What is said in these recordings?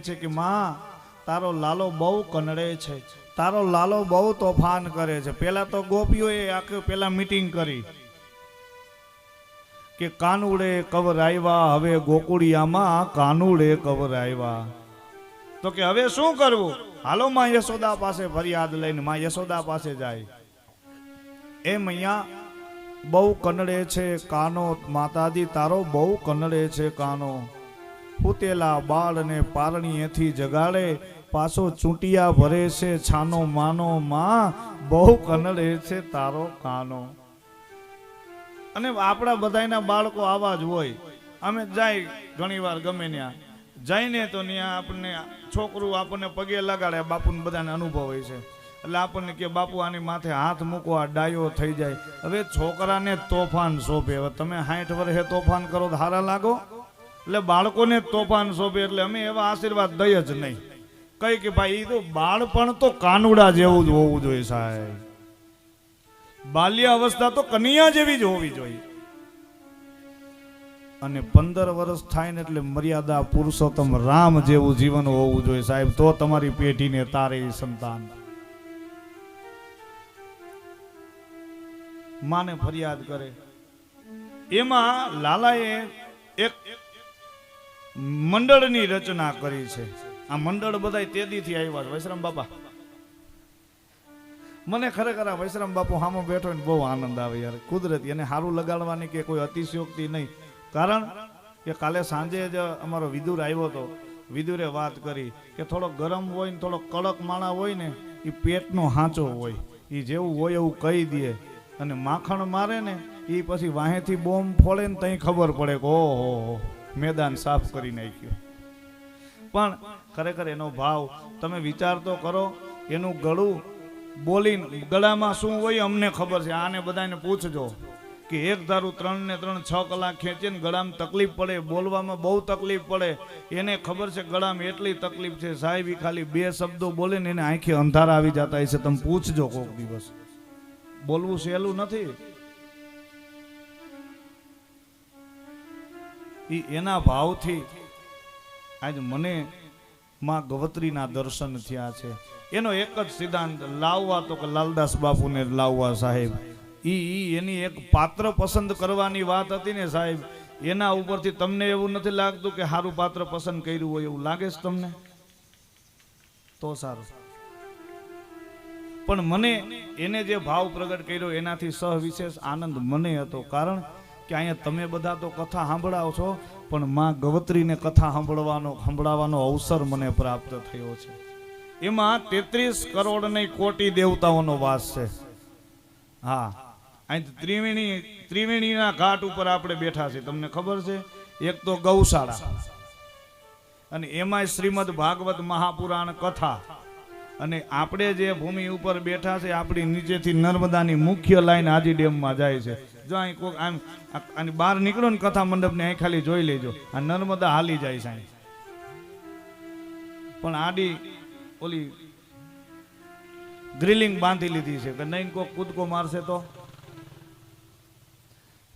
છે કે માં તારો લાલો બહુ કનડે છે, તારો લાલો બહુ તોફાન કરે છે. પેલા તો ગોપીઓએ આખી પેલા મીટિંગ કરી કે કાનુડે કવર આવ્યા, હવે ગોકુળિયામાં કાનુડે કવર આવ્યા. તો કે હવે શું કરવું? હાલો માં યશોદા પાસે ફરિયાદ લઈને માં યશોદા પાસે જાય. એમ અહીંયા બહુ કનડે છે કાનો, માતાજી તારો બહુ કનડે છે કાનો. પૂતેલા બાળને પારણીએથી જગાડે, પાછો ચૂંટિયા ભરે છે છાનો માનો. માં બહુ કનડે છે તારો કાનો. અને આપણા બધાના બાળકો આવા જ હોય. અમે જાય ઘણી વાર ગમે ત્યાં જઈને તો ત્યાં આપણને છોકરું આપણને પગે લગાડે, બાપુને બધાને અનુભવ હોય છે એટલે આપણને કે બાપુ આની માથે હાથ મૂકો આ ડાયો થઈ જાય. હવે છોકરાને તોફાન સોંપે. હવે તમે 60 વર્ષે તોફાન કરો તો હારા લાગો? એટલે બાળકોને તોફાન સોંપે એટલે અમે એવા આશીર્વાદ દઈએ જ નહીં. કઈ કે ભાઈ એ તો બાળપણ તો કાનુડા જેવું જ હોવું જોઈએ સાહેબ. બાલ્ય અવસ્થા તો કન્યા જેવી જ હોવી જોઈએ. અને 15 વર્ષ થાય ને એટલે મર્યાદા પુરુષોત્તમ રામ જેવું જીવન હોવું જોઈએ સાહેબ. તો તમારી પેઢીને તારે સંતાન. માને ફરિયાદ કરે. એમાં લાલાએ એક મંડળની રચના કરી છે. આ મંડળ બધા તેદીથી આવ્યા છે. વૈશ્રામ બાપા, મને ખરેખર આ વૈશ્રામ બાપુ સામે બેઠો ને બહુ આનંદ આવે યાર. કુદરતી એને સારું લગાડવાની કે કોઈ અતિશયોક્તિ નહીં. કારણ કે કાલે સાંજે જ અમારો વિદુર આવ્યો હતો. વિદુરે વાત કરી કે થોડો ગરમ હોય ને થોડો કડક માણા હોય ને એ પેટનો હાંચો હોય, એ જેવું હોય એવું કહી દે. અને માખણ મારે ને એ પછી વાહેથી બોમ્બ ફોડે ને તઈ ખબર પડે કે ઓહો મેદાન સાફ કરી નાખ્યું. પણ ખરેખર એનો ભાવ તમે વિચાર તો કરો. એનું ગળું બોલીને ગળામાં શું હોય અમને ખબર છે. આને બધાને પૂછજો કે એક ધારું 3 ને 3 6 કલાક ખેંચે ને ગળામાં તકલીફ પડે, બોલવામાં બહુ તકલીફ પડે. એને ખબર છે ગળામાં એટલી તકલીફ છે સાહેબ. એ ખાલી 2 શબ્દો બોલે ને એને આંખે અંધારા આવી જતા હશે. તમે પૂછજો કોઈક દિવસ. બોલવું સહેલું નથી. એના ભાવથી આજ મને માં ગવત્રીના દર્શન થયા છે. એનો એક જ સિદ્ધાંત લાવવા તો કે લાલદાસ બાપુને લાવવા સાહેબ. એની એક પાત્ર પસંદ કરવાની વાત હતી ને સાહેબ. એના ઉપરથી તમને એવું નથી લાગતું કે સારું પાત્ર પસંદ કર્યું હોય એવું લાગે છે તમને? તો સારું. પણ મને એને જે ભાવ પ્રગટ કર્યો એનાથી સહવિશેષ આનંદ મને હતો. કારણ કે અહીંયા તમે બધા તો કથા સાંભળાવો છો, પણ માં ગવત્રીને કથા સંભળાવવાનો અવસર મને પ્રાપ્ત થયો છે. એમાં 33 કરોડ ને કોટી દેવતાઓનો વાસ છે. હા, અહીં ત્રિવેણીના ઘાટ ઉપર આપણે બેઠા છીએ. તમને ખબર છે? એક તો ગૌશાળા અને એમાંય શ્રીમદ ભાગવત મહાપુરાણ કથા. અને આપણે જે ભૂમિ ઉપર બેઠા છે આપણી નીચેથી નર્મદાની મુખ્ય લાઈન આજી ડેમમાં જાય છે. જો અહીં કોઈક આમ બહાર નીકળો ને કથા મંડપને અહીં ખાલી જોઈ લેજો, આ નર્મદા હાલી જાય છે. પણ આડી ઓલી ગ્રીલિંગ બાંધી લીધી છે કે નહીં કોઈ કૂદકો મારશે તો.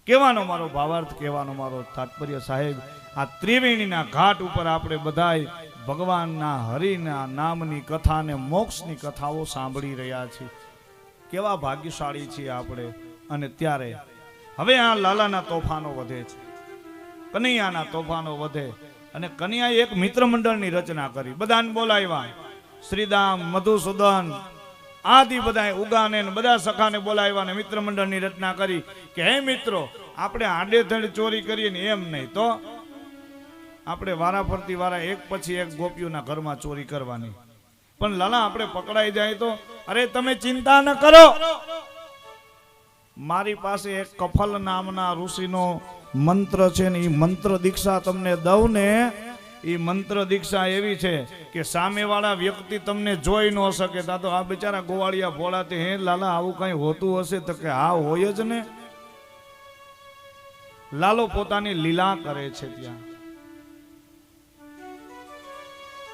કહેવાનો મારો ભાવાર્થ, કહેવાનો મારો તાત્પર્ય સાહેબ, આ ત્રિવેણીના ઘાટ ઉપર આપણે બધાય ભગવાનના હરિના નામની કથા અને મોક્ષની કથાઓ સાંભળી રહ્યા છીએ. કેવા ભાગ્યશાળી છીએ આપણે. અને ત્યારે હવે આ લાલાના તોફાનો વધે છે, કનૈયાના તોફાનો વધે. અને કનૈયાએ એક મિત્ર મંડળની રચના કરી. બધાને બોલાવ્યા. શ્રીદામ, મધુસૂદન આદિ બધા ઉગાને બધા સખાને બોલાવ્યા અને મિત્ર મંડળની રચના કરી કે હે મિત્રો, આપણે આડેધડ ચોરી કરીએ ને એમ નહીં, તો આપણે વારા ફરતી વારા એક પછી એક ગોપીઓના ઘરમાં ચોરી કરવાની. પણ લાલા આપણે પકડાઈ જાય તો અરે તમે ચિંતા ન કરો, મારી પાસે એક કફલ નામના ઋષિનો મંત્ર છે ને એ મંત્ર દીક્ષા તમને દઉં ને. એ મંત્ર દીક્ષા એવી છે કે સામેવાળા વ્યક્તિ તમને જોઈ ન શકે. તા તો આ બિચારા ગોવાળિયા ભોળાતે હે લાલા આવું કઈ હોતું હશે? તો કે હા હોય જ ને. લાલો પોતાની લીલા કરે છે ત્યાં.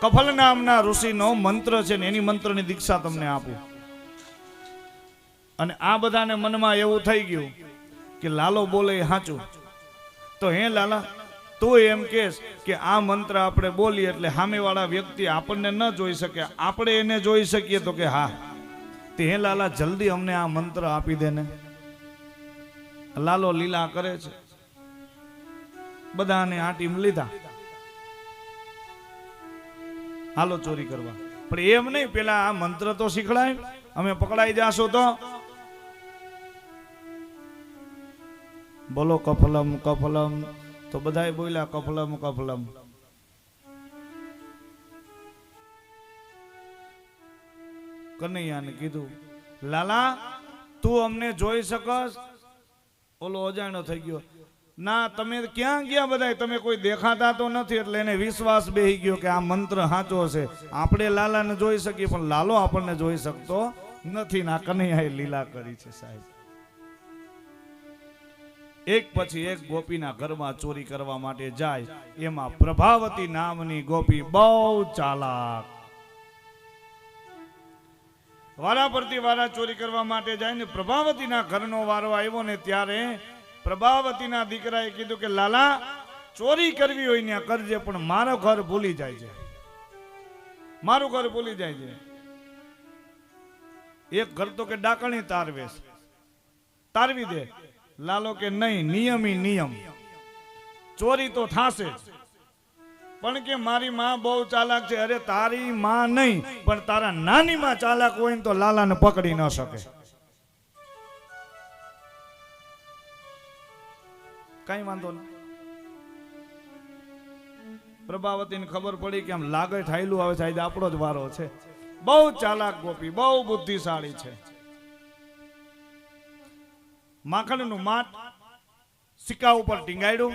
કફલ નામના ઋષિનો મંત્ર છે ને એની મંત્રની દીક્ષા તમને આપું. અને આ બધાને મનમાં એવું થઈ ગયું કે લાલો બોલે સાચું. તો હે લાલા તો એમ કહેશ કે આ મંત્ર આપણે બોલીએ એટલે સામેવાળા વ્યક્તિ આપણને ન જોઈ શકે, આપણે એને જોઈ શકીએ, તો કે હા તે હે લાલા જલ્દી અમને આ મંત્ર આપી દે ને. લાલો લીલા કરે છે, બધાને આટીમ લીધા, હાલો ચોરી કરવા. પણ એમ નહીં, પેલા આ મંત્ર તો શીખડાય, અમે પકડાઈ જાશો તો બોલો કફલમ કફલમ, તો બધાય બોલ્યા કફલમ કફલમ. કનૈયાને કીધું લાલા તું અમને જોઈ શકસ? ઓલો અજાણ્યો થઈ ગયો, ના તમે ક્યાં ગયા બધા, તમે કોઈ દેખાતા તો નથી. એટલે એને વિશ્વાસ બેહી ગયો કે આ મંત્ર સાચો છે, આપણે લાલાને જોઈ શકીએ પણ લાલો આપણને જોઈ શકતો નથી. ના કનૈયાએ લીલા કરી છે સાહેબ. એક પછી એક ગોપીના ઘરમાં ચોરી કરવા માટે જાય. એમાં પ્રભાવતી નામની ગોપી બહુ ચાલાક, વારા પરથી વારા ચોરી કરવા માટે જાય ને પ્રભાવતીના ઘરનો વારો આવ્યો ને ત્યારે પ્રભાવતીના દીકરાએ કીધું કે લાલા ચોરી કરવી હોય ને કરજે, પણ મારું ઘર ભૂલી જાય છે, મારું ઘર ભૂલી જાય છે. એક ઘર તો કે ડાકણી તારવેશ, તારવી દે. લાલો કે નહીં, નિયમી નિયમ, ચોરી તો થાશે, પણ કે મારી માં બહુ ચાલાક છે. અરે તારી માં નહીં, પણ તારા નાની માં ચાલાક હોય ને તો લાલાને પકડી ન શકે. કઈ વાંધો નહીં. પ્રભાવતીને ખબર પડી કે આમ લાગે થાયલું આવે છે, આજે આપણો જ વારો છે. બહુ ચાલાક ગોપી, બહુ બુદ્ધિશાળી છે. માખણનું માટ સિક્કા ઉપર ટીંગાડ્યું,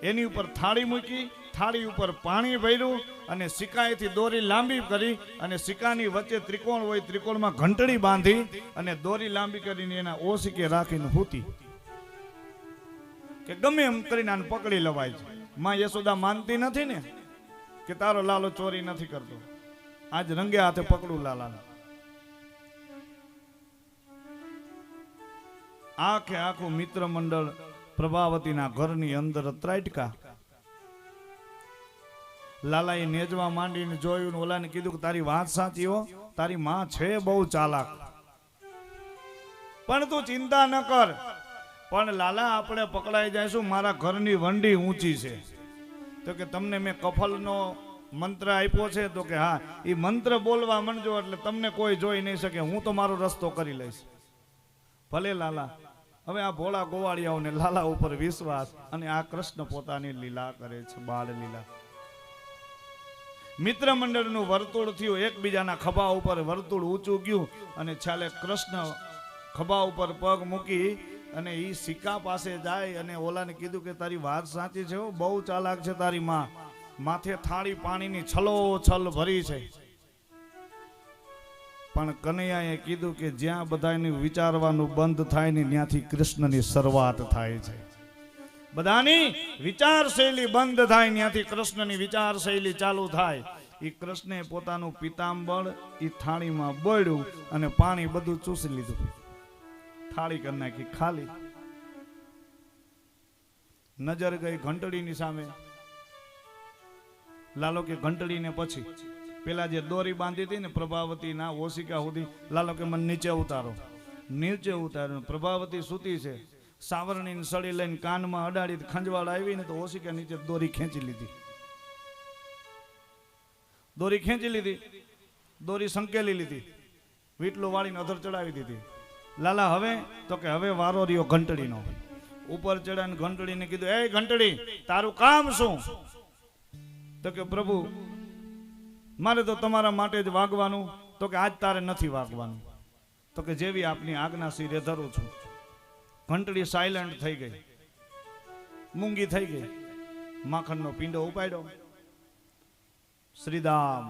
એની ઉપર થાળી મૂકી, થાળી ઉપર પાણી ભર્યું અને સિક્કાએથી દોરી લાંબી કરી અને સિક્કાની વચ્ચે ત્રિકોણ હોય, ત્રિકોણમાં ઘંટડી બાંધી અને દોરી લાંબી કરીને એના ઓશિકે રાખીને હૂતી કે ગમે એમ કરીને આને પકડી લવાય છે. માં યશોદા માનતી નથી ને કે તારો લાલો ચોરી નથી કરતો, આજ રંગે હાથે પકડું લાલાને. આખે આખું મિત્ર મંડળ પ્રભાવતીના ઘરની અંદર ત્રાટકા. લાલાએ નેજવા માંડીને જોયું, ઓલાને કીધું કે તારી વાત સાચી હો, તારી માં છે બહુ ચાલાક, પણ તું ચિંતા ન કર. પણ લાલા આપણે પકડાઈ જઈશું, મારા ઘરની વંડી ઊંચી છે. તો કે તમને મેં કફલનો મંત્ર આપ્યો છે? તો કે હા, એ મંત્ર બોલવા માંડજો એટલે તમને કોઈ જોઈ નહીં શકે, હું તો મારો રસ્તો કરી લઈશ. ભલે લાલા. હવે આ ભોળા ગોવાળિયાઓને લાલા ઉપર વિશ્વાસ, અને આ કૃષ્ણ પોતાની લીલા કરે છે, બાળ લીલા. મિત્ર મંડળનું વર્તુળ થયું, એકબીજાના ખભા ઉપર વર્તુળ ઊંચું ગયું અને છાલે કૃષ્ણ ખભા ઉપર પગ મૂકી અને એ સિક્કા પાસે જાય અને ઓલાને કીધું કે તારી વાત સાચી છે, બહુ ચાલાક છે તારી માં. માથે થાળી પાણીની છલોછલ ભરી છે. પણ કનૈયાએ કીધું કે જ્યાં બધાને વિચારવાનું બંધ થાય ને ત્યાંથી કૃષ્ણની શરૂઆત થાય છે. બધાની વિચાર શૈલી બંધ થાય ત્યાંથી કૃષ્ણની વિચાર શૈલી ચાલુ થાય. એ કૃષ્ણે પોતાનું પિતાંબર એ થાળીમાં બોળ્યું અને પાણી બધું ચૂસી લીધું, થાળી કરી નાખી ખાલી. નજર ગઈ ઘંટડીની સામે. લાલો કે ઘંટડીને પછી પેલા જે દોરી બાંધી હતી ને પ્રભાવતીના ઓશિકા સુધી, લાલો કે મને નીચે ઉતારો. નીચે ઉતારો. પ્રભાવતી સૂતી છે, સાવરણીની સળી લઈને કાનમાં અડાડી, ખંજવાળ આવી ને તો ઓશિકા નીચે દોરી ખેંચી લીધી. દોરી ખેંચી લીધી, દોરી સંકેલી લીધી, વીટલો વાળીને અધર ચડાવી દીધી. લાલા હવે? તો કે હવે વારો રહ્યો ઘંટડીનો. ઉપર ચડાને ઘંટડીને કીધું, એ ઘંટડી તારું કામ શું? તો કે પ્રભુ મારે તો તમારા માટે જ વાગવાનું. તો કે આજ તારે નથી વાગવાનું. તો કે જેવી આપની આજ્ઞા શિરે ધરું છું. ઘંટડી સાયલેન્ટ થઈ ગઈ, મૂંગી થઈ ગઈ. માખણનો પીંડો ઉપાડ્યો. શ્રીદામ,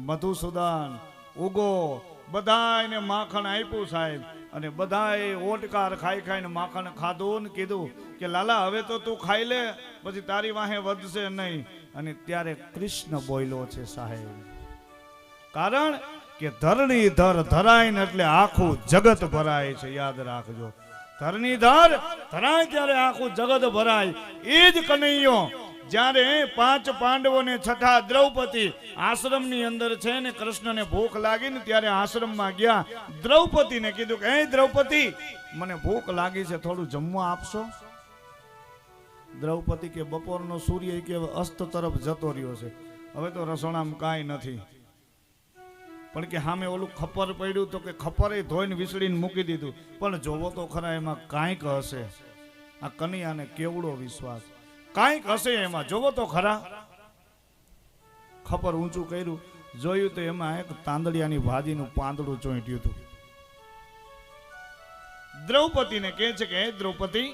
મધુસૂદન, ઉગો બધાને માખણ આપ્યું સાહેબ, અને બધાએ ઓટકાર ખાઈ ખાઈને માખણ ખાધું ને કીધું કે લાલા હવે તો તું ખાઈ લે, પછી તારી વાહે વધશે નહીં. અને ત્યારે કૃષ્ણ બોલ્યો છે સાહેબ, કારણ કે ધરણી ધર ધરાય ને એટલે આખું જગત ભરાય છે. યાદ રાખજો, ધરણી ધર ધરાય ત્યારે આખું જગત ભરાય. એ જ કનૈયો જ્યારે 5 પાંડવોને છઠ્ઠા દ્રૌપદી આશ્રમની અંદર છે ને કૃષ્ણને ભૂખ લાગી ને ત્યારે આશ્રમમાં ગયા. દ્રૌપદીને કીધું કે હે દ્રૌપદી, મને ભૂખ લાગી છે, થોડું જમવા આપશો? દ્રૌપદી કે બપોરનો સૂર્ય કે અસ્ત તરફ જતો રહ્યો છે, હવે તો રસોડામાં કાંઈ નથી. પણ કે સામે ઓલું ખપર પડ્યું તો કે ખપરે ધોઈને વિસળીને મૂકી દીધું, પણ જોવો તો ખરા એમાં કાંઈક હશે. આ કનૈયાને કેવડો વિશ્વાસ, કાંઈક હશે એમાં, જોવો તો ખરા. ખપર ઊંચું કર્યું, જોયું તો એમાં એક તાંદળિયાની ભાજીનું પાંદડું ચોંટ્યું હતું. દ્રૌપદીને કહે છે કે હે દ્રૌપદી,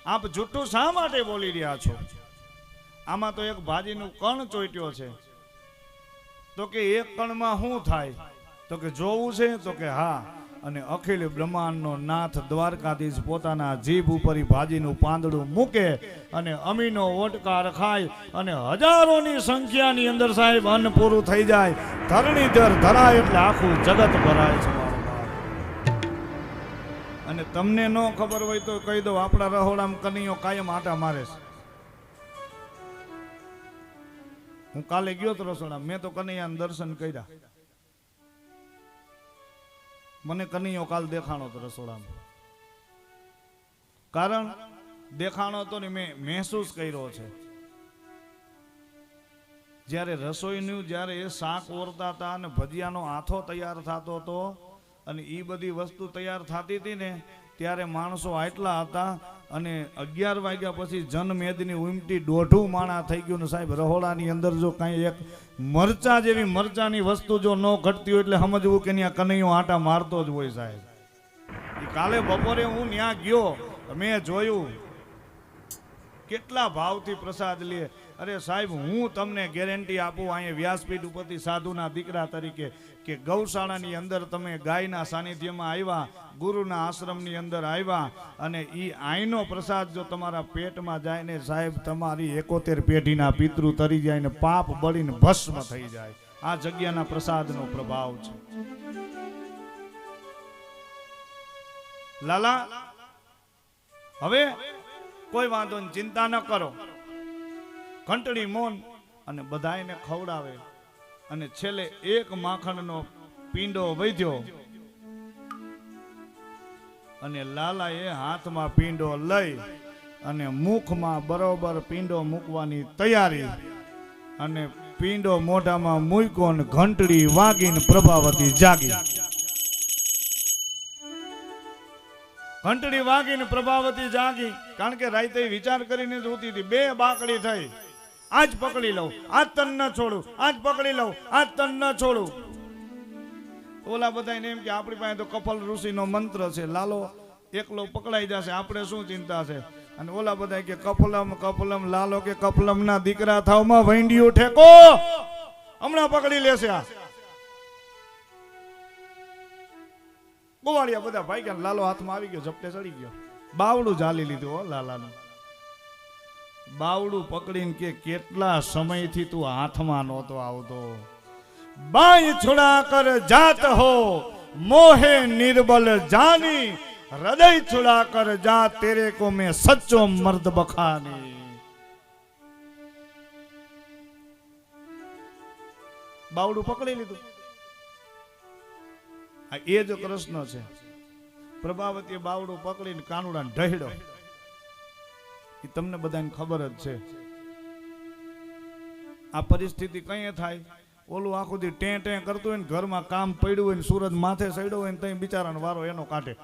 આપ જૂઠું શા માટે બોલી રહ્યા છો? આમાં તો એક ભાજીનું કણ ચોંટ્યો છે. તો કે એક કણમાં શું થાય? તો કે જોવું છે? તો કે હા. અને અખિલ બ્રહ્માંડનો નાથ દ્વારકાધીશ પોતાના જીભ ઉપર ભાજીનું પાંદડું મૂકે અને અમીનો ઓટકાર ખાય અને હજારોની સંખ્યાની અંદર સાહેબ અન્ન પૂરું થઈ જાય. ધરણીધર ધરાય એટલે આખું જગત ભરાય છે. અને તમને ન ખબર હોય તો કહી દો, આપણા રહોડામાં કનૈયો કાયમ આટા મારે છે. હું કાલે ગયો તો રસોડા, મેં તો કનૈયાના દર્શન કર્યા. મને કનૈયો કાલ દેખાણો તો રસોડામાં. કારણ દેખાણો તો ને મેં મહેસૂસ કર્યો છે. જ્યારે રસોઈનું જ્યારે એ શાક ઓરતા હતા અને ભજીયાનો આથો તૈયાર થતો હતો અને એ બધી વસ્તુ તૈયાર થતી હતી ને, ત્યારે માણસો આટલા હતા. અને 11 વાગ્યા પછી જનમેદની ઉમટી 1.5 માણા થઈ ગયું ને સાહેબ, રહોડાની અંદર જો કાંઈ એક મરચા જેવી મરચાની વસ્તુ જો ન ઘટતી હોય એટલે સમજવું કે ત્યાં કનૈયો આટા મારતો જ હોય સાહેબ. કાલે બપોરે હું ત્યાં ગયો, મેં જોયું કેટલા ભાવથી પ્રસાદ લે. અરે સાહેબ, હું તમને ગેરંટી આપું અહીંયા વ્યાસપીઠ ઉપરથી સાધુના દીકરા તરીકે કે ગૌશાળાની અંદર તમે ગાયના સાનિધ્યમાં આવ્યા, ગુરુના આશ્રમની અંદર આવ્યા અને એ આઈનો પ્રસાદ જો તમારા પેટમાં જાય ને સાહેબ, તમારી 71 પેઢીના પિતૃ તરી જાય ને પાપ બળીને ભસ્મ થઈ જાય. આ જગ્યાના પ્રસાદનો પ્રભાવ છે. લાલા, હવે કોઈ વાંધો નહીં, ચિંતા ન કરો. ઘંટડી મોન અને બધાયને ખવડાવે અને છેલ્લે એક માખણનો પીંડો વધ્યો અને લાલાએ હાથમાં પીંડો લઈ અને મુખમાં બરોબર પીંડો મૂકવાની તૈયારી અને પીંડો મોઢામાં મૂક્યો ને ઘંટડી વાગીને પ્રભાવતી જાગી. ઘંટડી વાગીને પ્રભાવતી જાગી, કારણ કે રાતે વિચાર કરીને જ ઉતી હતી. 2 બાકડી થઈ, આજ પકડી લઉં, આજ તન ન છોડું, આજ પકડી લઉં, આજ તન ન છોડું. ઓલા બધાને એમ કે આપણી પાસે તો કપલ ઋષિનો મંત્ર છે, લાલો એકલો પકડાઈ જશે, આપણે શું ચિંતા છે. અને ઓલા બધા કે કપલમ કપલમ, લાલો કે કપલમ ના દીકરા થાવમાં વૈંડિયું ઠેકો, હમણાં પકડી લેશે. આ ગોવાળિયા બધા ભાઈ ગયા, લાલો હાથમાં આવી ગયો, ઝપટે ચડી ગયો, બાવડું ઝાલી લીધું. હો લાલાનું બાવડું પકડીને કે કેટલા સમયથી તું હાથમાં નહોતો આવતો. બાઈ છુડા કર જાત હો મોહે નિર્બલ જાની, હૃદય છુડા કર જાત તેરે કો મેં સચ્ચો મર્દ બખાની. બાવડું પકડી લીધું. આ એ જ કૃષ્ણ છે. પ્રભાવતી બાવડું પકડીને કાનુડાને ઢહેડો. એ તમને બધાને ખબર જ છે. આ પરિસ્થિતિ કઈ થાય, ઓલું આખું દી ટેં ટેં કરતું હોય ને ઘરમાં કામ પડ્યું હોય ને સુરત માથે સડ્યો હોય ને ત્યાં બિચારાનો વારો એનો કાઢે.